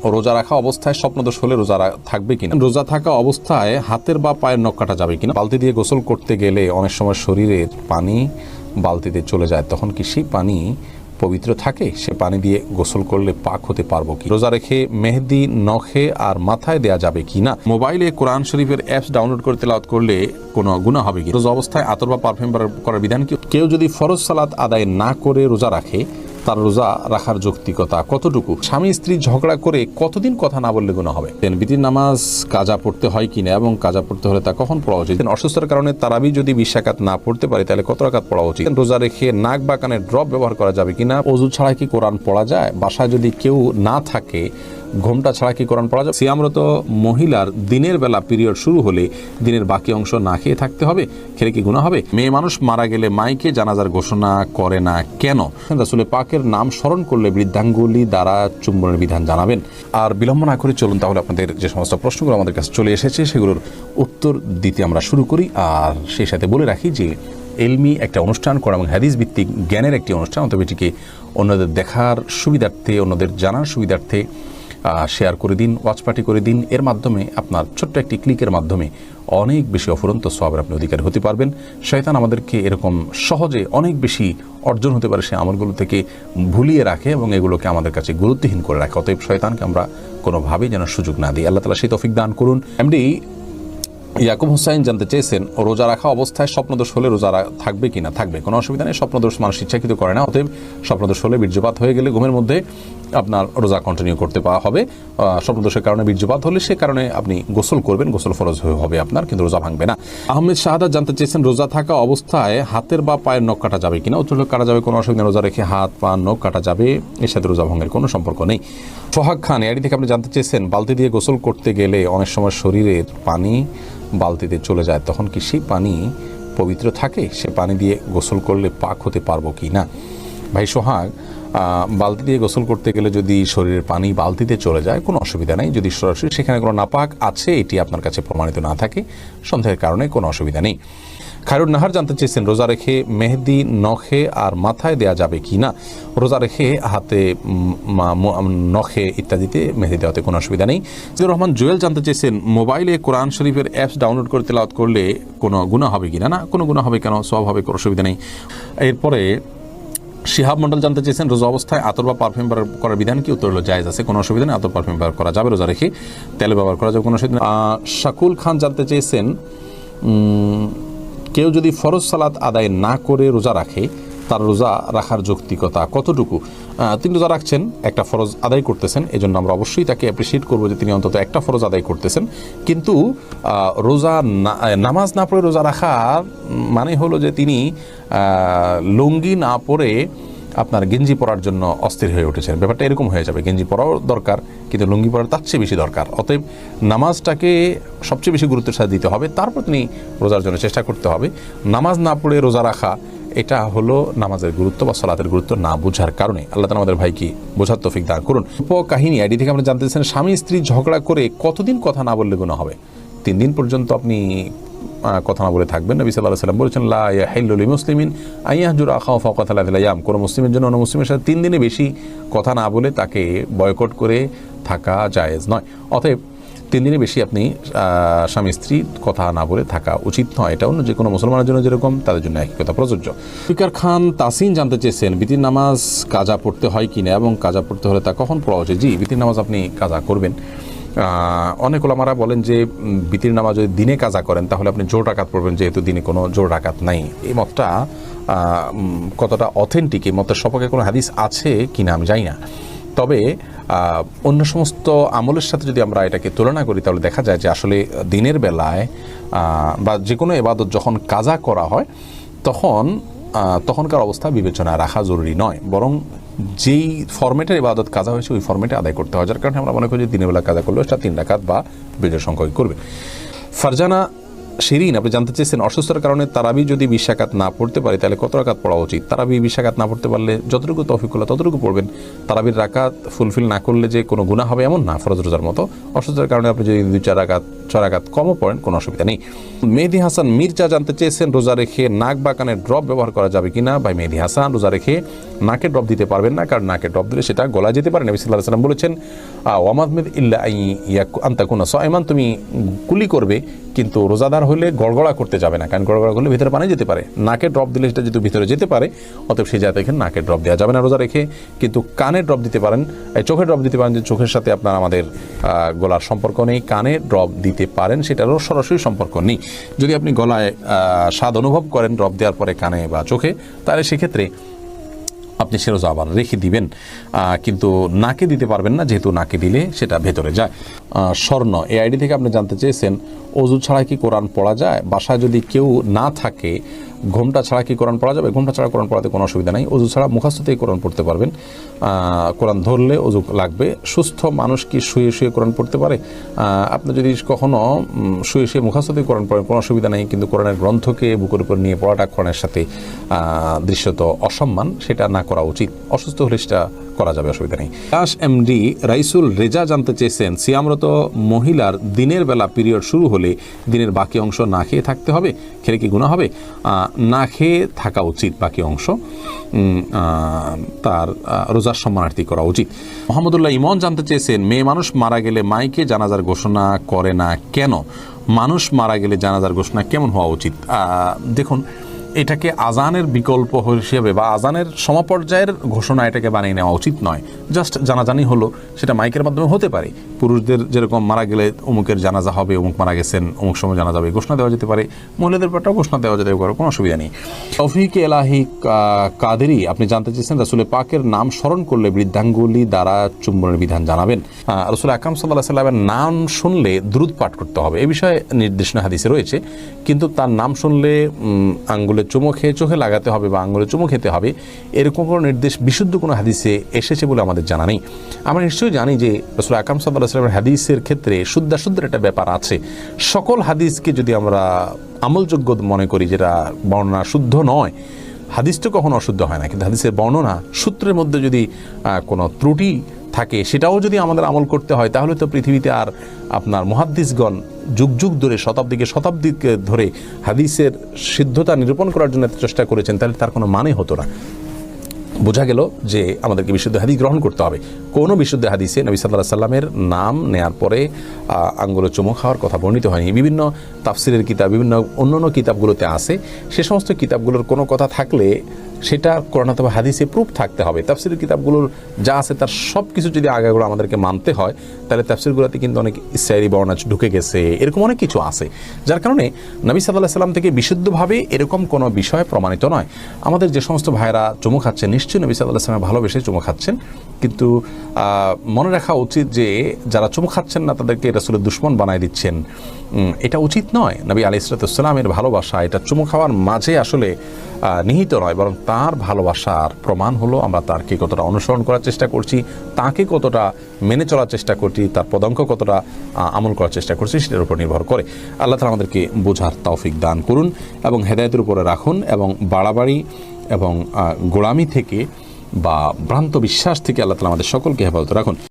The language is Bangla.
রোজা রাখা অবস্থায় স্বপ্নদোষ হলে রোজা থাকবে কিনা, রোজা থাকা অবস্থায় হাতের বা পায়ের নখ কাটা যাবে কিনা, বালতি দিয়ে গোসল করতে গেলে অনেক সময় শরীরের পানি বালতিতে চলে যায়, তখন কি সেই পানি পবিত্র থাকে? সে পানি দিয়ে গোসল করলে পাক হতে পারবো কি? রোজা রেখে মেহেদি নখে আর মাথায় দেয়া যাবে কি না? মোবাইলে কোরআন শরীফের অ্যাপস ডাউনলোড করে তেলাওয়াত করলে কোনো গুনাহ হবে কি? রোজা অবস্থায় আতর বা পারফিউম করার বিধান কি? কেউ যদি ফরজ সালাত আদায় না করে রোজা রাখে, তার রোজা রাখার যৌক্তিকতা কতটুকু? স্বামী স্ত্রী ঝগড়া করে কতদিন কথা না বললে গুনাহ হবে? বিতির নামাজ কাজা পড়তে হয় কিনা এবং কাজা পড়তে হলে তা কখন পড়া উচিত? অসুস্থতার কারণে তারাবি যদি 20 রাকাত না পড়তে পারে তাহলে কত রাকাত পড়া উচিত? রোজা রেখে নাক বা কানে ড্রপ ব্যবহার করা যাবে কিনা? ওযু ছাড়া কি কোরআন পড়া যায়? বাসায় যদি কেউ না থাকে, ঘোমটা ছাড়া কি কোরআন পড়া যায়? সিয়ামরত মহিলার দিনের বেলা পিরিয়ড শুরু হলে দিনের বাকি অংশ না খেয়ে থাকতে হবে, খেলে কি গুনাহ হবে? মেয়ে মানুষ মারা গেলে মাইকে জানাজার ঘোষণা করে না কেন? রাসূল পাকের নাম স্মরণ করলে বৃদ্ধাঙ্গুলি দ্বারা চুম্বনের বিধান জানাবেন। আর বিলম্ব না করে চলুন তাহলে আপনাদের যে সমস্ত প্রশ্নগুলো আমাদের কাছে চলে এসেছে সেগুলোর উত্তর দিতে আমরা শুরু করি। আর সেই সাথে বলে রাখি যে এলমি একটা অনুষ্ঠান করা এবং হাদিস ভিত্তিক জ্ঞানের একটি অনুষ্ঠান, অতএব এটিকে অন্যদের দেখার সুবিধার্থে, অন্যদের জানার সুবিধার্থে শেয়ার করে দিন, ওয়াচ পার্টি করে দিন। এর মাধ্যমে আপনার ছোট্ট একটি ক্লিকের মাধ্যমে অনেক বেশি অফুরন্ত সওয়াবের আপনি অধিকারী হতে পারবেন। শয়তান আমাদেরকে এরকম সহজে অনেক বেশি অর্জন হতে পারে সে আমলগুলো থেকে ভুলিয়ে রাখে এবং এগুলোকে আমাদের কাছে গুরুত্বহীন করে রাখে। অতএব শয়তানকে আমরা কোনোভাবেই যেন সুযোগ না দিই। আল্লাহ তাআলা সেই তৌফিক দান করুন। এমডি ইয়াকুব হোসাইন জানতে চেয়েছেন, রোজা রাখা অবস্থায় স্বপ্নদোষ হলে রোজা থাকবে কিনা? থাকবে, কোনো অসুবিধা নেই। স্বপ্নদোষ মানুষ ইচ্ছাকৃত করে না, অতএব স্বপ্নদোষ হলে বীর্যপাত হয়ে গেলে ঘুমের মধ্যে আপনার রোজা কন্টিনিউ করতে পাওয়া হবে। স্বপ্নদোষের কারণে বীর্যপাত হলে সে কারণে আপনি গোসল করবেন, গোসল ফরজ হবে আপনার, কিন্তু রোজা ভাঙবে না। আহমেদ শাহাদাত জানতে চেয়েছেন, রোজা থাকা অবস্থায় হাতের বা পায়ের নখ কাটা যাবে কিনা? উত্তর কাটা যাবে, কোনো অসুবিধা। রোজা রেখে হাত পা নখ কাটা যাবে, এর সাথে রোজা ভাঙের কোনো সম্পর্ক নেই। সোহাগ খান এডি থেকে আপনি জানতে চেয়েছেন, বালতি দিয়ে গোসল করতে গেলে অনেক সময় শরীরের পানি বালতিতে চলে যায়, তখন কি সেই পানি পবিত্র থাকে? সে পানি দিয়ে গোসল করলে পাক হতে পারবো কি না? ভাই সোহাগ, বালতি দিয়ে গোসল করতে গেলে যদি শরীরের পানি বালতিতে চলে যায় কোনো অসুবিধা নেই। যদি সরাসরি সেখানে কোনো নাপাক আছে এটি আপনার কাছে প্রমাণিত না থাকে, সন্দেহের কারণে কোনো অসুবিধা নেই। খায়রুন নাহার জানতে চেয়েছেন, রোজা রেখে মেহেদি নখে আর মাথায় দেয়া যাবে কি না? রোজা রেখে হাতে, নখে ইত্যাদিতে মেহেদি দেওয়াতে কোনো অসুবিধা নেই। জিয়াউর রহমান জুয়েল জানতে চেয়েছেন, মোবাইলে কোরআন শরীফের অ্যাপস ডাউনলোড করে তেলাওয়াত করলে কোনো গুনাহ হবে কিনা? না, কোনো গুনাহ হবে কেন, সওয়াব হবে, কোনো অসুবিধা নেই। এরপরে শিহাব মন্ডল জানতে চেয়েছেন, রোজা অবস্থায় আতর বা পারফিউম ব্যবহার করার বিধান কি? উত্তর হলো জায়েজ আছে, কোনো অসুবিধা নেই। আতর পারফিউম ব্যবহার করা যাবে, রোজা রেখে তেল ব্যবহার করা যাবে, কোনো অসুবিধা নেই। শাকুল খান জানতে চেয়েছেন, কেউ যদি ফরজ সালাত আদায় না করে রোজা রাখে, তার রোজা রাখার যৌক্তিকতা কতটুকু? তিনি রোজা রাখছেন, একটা ফরজ আদায় করতেছেন, এজন্য আমরা অবশ্যই তাকে অ্যাপ্রিসিয়েট করবো যে তিনি অন্তত একটা ফরজ আদায় করতেছেন। কিন্তু রোজা নামাজ না পড়ে রোজা রাখার মানে হলো যে তিনি লুঙ্গি না পরে আপনার গেঞ্জি পরার জন্য অস্থির হয়ে উঠেছেন। ব্যাপারটা এরকম হয়ে যাবে, গেঞ্জি পরাও দরকার কিন্তু লুঙ্গি পরার তার চেয়ে বেশি দরকার। অতএব নামাজটাকে সবচেয়ে বেশি গুরুত্বের সাথে দিতে হবে, তারপর তিনি রোজার জন্য চেষ্টা করতে হবে। নামাজ না পড়ে রোজা রাখা এটা হলো নামাজের গুরুত্ব বা সালাতের গুরুত্ব না বোঝার কারণে। আল্লাহ তাআলা আমাদের ভাইকে বোঝার তৌফিক দান করুন। কাহিনী আইডি থেকে আমরা জানতে চাচ্ছেন, স্বামী স্ত্রী ঝগড়া করে কতদিন কথা না বললে গুনাহ হবে? 3 দিন পর্যন্ত আপনি কথা না বলে থাকবেন। নবী সাল্লাল্লাহু আলাইহি ওয়াসাল্লাম বলেছেন, লা ইয়াহিল্লু লিমুসলিমিন আইয়াহজুরা আখাহু ফাওকা 3 আইয়াম। কোনো মুসলিমের জন্য অন্য মুসলিমের সাথে 3 দিনে বেশি কথা না বলে তাকে বয়কট করে থাকা জায়েজ নয়। অতএব 3 দিনে বেশি আপনি স্বামী স্ত্রী কথা না বলে থাকা উচিত নয়। এটা অন্য যে কোনো মুসলমানের জন্য যেরকম, তাদের জন্য একই কথা প্রযোজ্য। ফিকার খান তাসিন জানতে চেয়েছেন, বিতির নামাজ কাজা পড়তে হয় কিনা এবং কাজা পড়তে হলে তা কখন পড়া উচিত? জি, বিতির নামাজ আপনি কাজা করবেন। অনেক ওলামারা বলেন যে বিতির নামাজ যদি দিনে কাজা করেন তাহলে আপনি জোর রাকাত পড়বেন, যেহেতু দিনে কোনো জোর রাকাত নাই। এই মতটা কতটা অথেন্টিক, এই মতের সপক্ষে কোনো হাদিস আছে কিনা আমি জানি না। তবে অন্য সমস্ত আমলের সাথে যদি আমরা এটাকে তুলনা করি তাহলে দেখা যায় যে আসলে দিনের বেলায় বা যে কোনো ইবাদত যখন কাজা করা হয় তখনকার অবস্থা বিবেচনায় রাখা জরুরি নয়, বরং যেই ফরম্যাটের ইবাদত কাজা হয়েছে ওই ফরম্যাটে আদায় করতে হয়। যার কারণে আমরা মনে করি যে দিনের বেলা কাজা করলে সেটা 3 রাকাত বা বিজয় সংখ্যক করবে। ফারজানা শিরিন আপনি জানতে চেয়েছেন, অসুস্থতার কারণে তারাবি যদি 20 রাকাত না পড়তে পারে তাহলে কত রাকাত পড়া উচিত? তারাবি 20 রাকাত না পড়তে পারলে যতটুকু তৌফিক হলো ততটুকু পড়বেন। তারাবির রাকাত ফুলফিল না করলে যে কোনো গুনাহ হবে এমন না, ফরজ রোজার মতো। অসুস্থতার কারণে আপনি যদি 2-4 রাকাত 6 রাকাত কমও পড়েন, কোনো অসুবিধা নেই। মেহেদি হাসান মির্জা জানতে চেয়েছেন রোজা রেখে নাক বা কানের ড্রপ ব্যবহার করা যাবে কিনা। ভাই মেহেদি হাসান, রোজা রেখে নাকে ড্রপ দিতে পারবেন না, কারণ নাকে ড্রপ দিলে সেটা গলায় যেতে পারে। নবী সাল্লাল্লাহু আলাইহি ওয়াসাল্লাম বলেছেন ওয়ামাদমিদ ইল্লা আনতাকুনা সাইমান, তুমি কুলি করবে কিন্তু রোজাদার হলে গড়গড়া করতে যাবে না, কারণ গড়গড়া করলে ভিতরে পানি যেতে পারে। নাকে ড্রপ দিলে সেটা যেহেতু ভিতরে যেতে পারে, অতএব সেই জায়গায় এখানে নাকে ড্রপ দেওয়া যাবে না রোজা রেখে। কিন্তু কানে ড্রপ দিতে পারেন, চোখে ড্রপ দিতে পারেন, যে চোখের সাথে আপনার আমাদের গলার সম্পর্ক নেই, কানে ড্রপ দিতে পারেন, সেটারও সরাসরি সম্পর্ক নেই। যদি আপনি গলায় স্বাদ অনুভব করেন ড্রপ দেওয়ার পরে কানে বা চোখে, তাহলে সেক্ষেত্রে আপনি সে রোজা আবার রেখে দিবেন, কিন্তু নাকে দিতে পারবেন না, যেহেতু নাকে দিলে সেটা ভেতরে যায়। স্বর্ণ এই আইডি থেকে আপনি জানতে চেয়েছেন ওযু ছাড়া কি কোরআন পড়া যায়? বাসায় যদি কেউ না থাকে, ঘোমটা ছাড়া কি কোরআন পড়া যাবে? ঘোমটা ছাড়া কোরআন পড়াতে কোনো অসুবিধা নেই। ওযু ছাড়া মুখস্থতেই কোরআন পড়তে পারবেন। কোরআন ধরলে ওযু লাগবে। সুস্থ মানুষ কি শুয়ে শুয়ে কোরআন পড়তে পারে? আপনি যদি কখনো শুয়ে শুয়ে মুখস্থতেই কোরআন পড়েন, কোনো অসুবিধা নেই, কিন্তু কোরআনের গ্রন্থকে বুকের উপর নিয়ে পড়াটা কোরআনের সাথে দৃশ্যত অসম্মান, সেটা না করা উচিত। অসুস্থ হলে সেটা করা যাবে, অসুবিধা নেই। দাস এমডি রাইসুল রেজা জানতে চেয়েছেন সিয়ামরত মহিলার দিনের বেলা পিরিয়ড শুরু হলে দিনের বাকি অংশ না খেয়ে থাকতে হবে, খেলে কি গুনাহ হবে? না খেয়ে থাকা উচিত বাকি অংশ, তার রোজার সম্মানার্থী করা উচিত। মোহাম্মদুল্লাহ ইমন জানতে চেয়েছেন মেয়ে মানুষ মারা গেলে মাইকে জানাজার ঘোষণা করে না কেন? মানুষ মারা গেলে জানাজার ঘোষণা কেমন হওয়া উচিত? দেখুন, এটাকে আজানের বিকল্প হিসেবে বা আজানের সমপর্যায়ের ঘোষণা এটাকে বানিয়ে নেওয়া উচিত নয়। জাস্ট জানাজানি হলো, সেটা মাইকের মাধ্যমে হতে পারে। পুরুষদের যেরকম মারা গেলে অমুকের জানাজা হবে, অমুক মারা গেছেন, অমুক সময় জানা যাবে, ঘোষণা দেওয়া যেতে পারে। মহিলাদের ব্যাপারটাও ঘোষণা দেওয়া যেতে পারে, কোনো অসুবিধা নেই। তৌফিক এলাহি কাদেরি আপনি জানতে চেয়েছেন রাসূল পাকের নাম স্মরণ করলে বৃদ্ধাঙ্গুলি দ্বারা চুম্বনের বিধান জানাবেন। রাসূল আকরাম সাল্লাল্লাহু আলাইহি ওয়াসাল্লামের নাম শুনলে দুরূদ পাঠ করতে হবে, এ বিষয়ে নির্দেশনা হাদিসে রয়েছে। কিন্তু তার নাম শুনলে আঙ্গুলে চুমো খেয়ে চোখে লাগাতে হবে বা আঙ্গুলে চুমো খেতে হবে, এরকম কোনো নির্দেশ বিশুদ্ধ কোনো হাদিসে এসেছে বলে আমাদের জানা নেই। আমরা নিশ্চয়ই জানি যে রাসূল আকরাম সাল্লাল্লাহু আলাইহি ওয়াসাল্লামের হাদিসের ক্ষেত্রে শুদ্ধাশুদ্ধের একটা ব্যাপার আছে। সকল হাদিসকে যদি আমরা আমলযোগ্য মনে করি, যেটা বর্ণনা শুদ্ধ নয়, হাদিস তো কখনো অশুদ্ধ হয় না, কিন্তু হাদিসের বর্ণনা সূত্রের মধ্যে যদি কোনো ত্রুটি থাকে, সেটাও যদি আমাদের আমল করতে হয়, তাহলে তো পৃথিবীতে আর আপনার মুহাদ্দিসগণ যুগ যুগ ধরে শতাব্দীকে ধরে হাদিসের সিদ্ধতা নিরূপণ করার জন্য চেষ্টা করেছেন, তাহলে তার কোনো মানে হতো না। বোঝা গেল যে আমাদেরকে বিশুদ্ধ হাদিস গ্রহণ করতে হবে। কোনো বিশুদ্ধ হাদিসে নবী সাল্লাল্লাহু আলাইহি সাল্লামের নাম নেয়ার পরে আঙ্গুলে চুমু খাওয়ার কথা বর্ণিত হয়নি। বিভিন্ন তাফসিরের কিতাব, বিভিন্ন অন্যান্য কিতাবগুলোতে আছে। সে সমস্ত কিতাবগুলোর কোনো কথা থাকলে সেটা কোরআন অথবা হাদিসে প্রুফ থাকতে হবে। তাফসিরের কিতাবগুলোর যা আছে তার সব কিছু যদি আগাগুলো আমাদেরকে মানতে হয়, তাহলে তাফসিরগুলোতে কিন্তু অনেক ইসরাঈলী বর্ণনা ঢুকে গেছে, এরকম অনেক কিছু আছে, যার কারণে নবী সাল্লাল্লাহু আলাইহি সাল্লাম থেকে বিশুদ্ধভাবে এরকম কোনো বিষয় প্রমাণিত নয়। আমাদের যে সমস্ত ভাইরা চুমু খাচ্ছেন, নিশ্চয়ই নবী সাল্লাল্লাহু আলাইহি সাল্লাম ভালোবেসে চুমু খাচ্ছেন, কিন্তু মনে রাখা উচিত যে যারা চুমু খাচ্ছেন না তাদেরকে রাসূলের দুশমন বানায় দিচ্ছেন, এটা উচিত নয়। নবী আলাইহিস সালামের ভালোবাসা এটা চুমু খাওয়ার মাঝে আসলে নিহিত নয়, বরং তার ভালোবাসার প্রমাণ হলো আমরা তারকে কতটা অনুসরণ করার চেষ্টা করছি, তাকে কতটা মেনে চলার চেষ্টা করছি, তার পদাঙ্ক কতটা আমল করার চেষ্টা করছি, সেটার উপর নির্ভর করে। আল্লাহ তাআলা আমাদেরকে বোঝার তৌফিক দান করুন এবং হেদায়েতের উপরে রাখুন, এবং বাড়াবাড়ি এবং গোলামি থেকে বা ভ্রান্ত বিশ্বাস থেকে আল্লাহ তাআলা আমাদের সকলকে হেফাজত রাখুন।